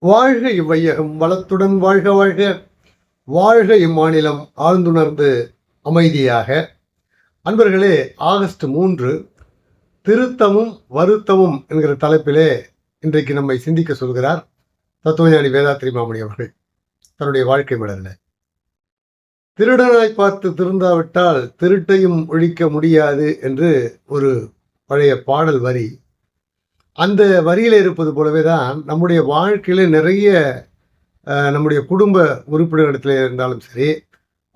வாழ்க இவ்வையகம் வளத்துடன் வாழ்க வாழ்க. வாழ்க இம்மாநிலம் ஆழ்ந்துணர்ந்து அமைதியாக. அன்பர்களே, ஆகஸ்ட் 3 திருத்தமும் வருத்தமும் என்கிற தலைப்பிலே இன்றைக்கு நம்மை சிந்திக்க சொல்கிறார் தத்துவஞானி வேதாத்ரி மாமணி அவர்கள் தன்னுடைய வாழ்க்கை மலரில். திருடனாய் பார்த்து திருந்தாவிட்டால் திருட்டையும் ஒழிக்க முடியாது என்று ஒரு பழைய பாடல் வரி. அந்த வரியில் இருப்பது போலவே தான் நம்முடைய வாழ்க்கையில் நிறைய நம்முடைய குடும்ப உறுப்பினரிடத்தில் இருந்தாலும் சரி,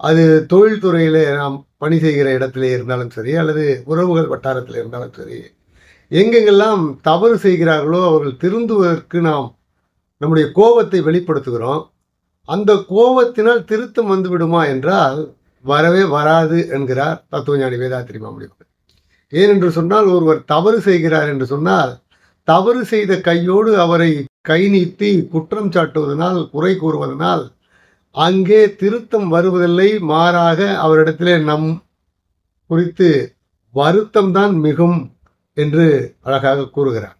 அது தொழில்துறையில் நாம் பணி செய்கிற இடத்துல இருந்தாலும் சரி, அல்லது உறவுகள் வட்டாரத்தில் இருந்தாலும் சரி, எங்கெங்கெல்லாம் தவறு செய்கிறார்களோ அவர்கள் திருந்துவதற்கு நாம் நம்முடைய கோபத்தை வெளிப்படுத்துகிறோம். அந்த கோபத்தினால் திருத்தம் வந்து விடுமா என்றால் வரவே வராது என்கிறார் தத்துவஞானி வேதாத்ரி மாமணி. ஏனென்று சொன்னால், ஒருவர் தவறு செய்கிறார் என்று சொன்னால் தவறு செய்த கையோடு அவரை கை நீட்டி குற்றம் சாட்டுவதனால், குறை கூறுவதனால் அங்கே திருத்தம் வருவதில்லை. மாறாக அவரிடத்திலே நம் குறித்து வருத்தம்தான் மிகும் என்று அழகாக கூறுகிறார்.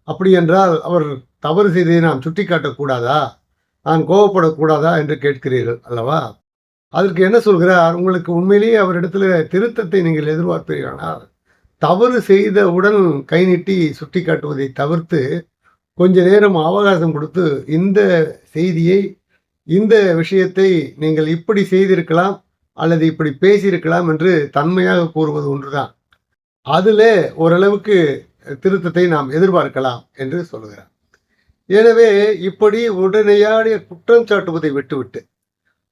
அப்படி என்றால் அவர் தவறு செய்ததை நாம் சுட்டி காட்டக்கூடாதா, நான் கோபப்படக்கூடாதா என்று கேட்கிறீர்கள் அல்லவா? அதற்கு என்ன சொல்கிறார்? உங்களுக்கு உண்மையிலேயே அவரிடத்துல திருத்தத்தை நீங்கள் எதிர்பார்ப்பீர்களானால் தவறு செய்தவுடன் கை நீட்டி சுட்டி காட்டுவதை தவிர்த்து கொஞ்ச நேரம் அவகாசம் கொடுத்து இந்த செய்தியை, இந்த விஷயத்தை நீங்கள் இப்படி செய்திருக்கலாம் அல்லது இப்படி பேசியிருக்கலாம் என்று தன்மையாக கூறுவது ஒன்றுதான். அதில் ஓரளவுக்கு திருத்தத்தை நாம் எதிர்பார்க்கலாம் என்று சொல்லுகிறார். எனவே இப்படி உடனடியாக குற்றம் சாட்டுவதை விட்டுவிட்டு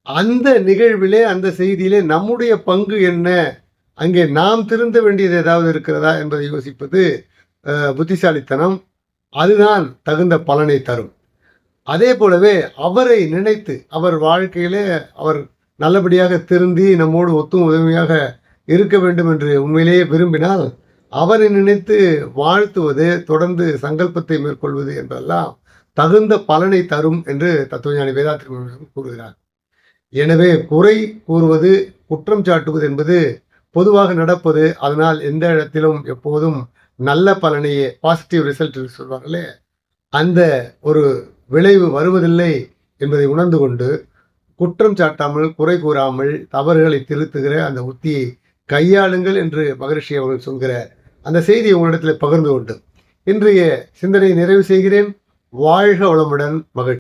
அந்த நிகழ்விலே, அந்த செய்தியிலே நம்முடைய பங்கு என்ன, அங்கே நாம் திருந்த வேண்டியது ஏதாவது இருக்கிறதா என்பதை யோசிப்பது புத்திசாலித்தனம். அதுதான் தகுந்த பலனை தரும். அதே போலவே அவரை நினைத்து, அவர் வாழ்க்கையிலே அவர் நல்லபடியாக திருந்தி நம்மோடு ஒத்தும் உதவியாக இருக்க வேண்டும் என்று உண்மையிலேயே விரும்பினால் அவரை நினைத்து வாழ்த்துவது, தொடர்ந்து சங்கல்பத்தை மேற்கொள்வது என்றெல்லாம் தகுந்த பலனை தரும் என்று தத்துவஞானி வேதாத்ரி கூறுகிறார். எனவே குறை கூறுவது, குற்றம் சாட்டுவது என்பது பொதுவாக நடப்பது. அதனால் எந்த இடத்திலும் எப்போதும் நல்ல பலனையே, பாசிட்டிவ் ரிசல்ட் சொல்வார்களே, அந்த ஒரு விளைவு வருவதில்லை என்பதை உணர்ந்து கொண்டு குற்றம் சாட்டாமல், குறை கூறாமல், தவறுகளை திருத்துகிற அந்த உத்தியை கையாளுங்கள் என்று மகரிஷி அவர்கள் சொல்கிற அந்த செய்தியை உங்களிடத்தில் பகிர்ந்து கொண்டு இன்றைய சிந்தனையை நிறைவு செய்கிறேன். வாழ்க வளமுடன். மகிழ்ச்சி.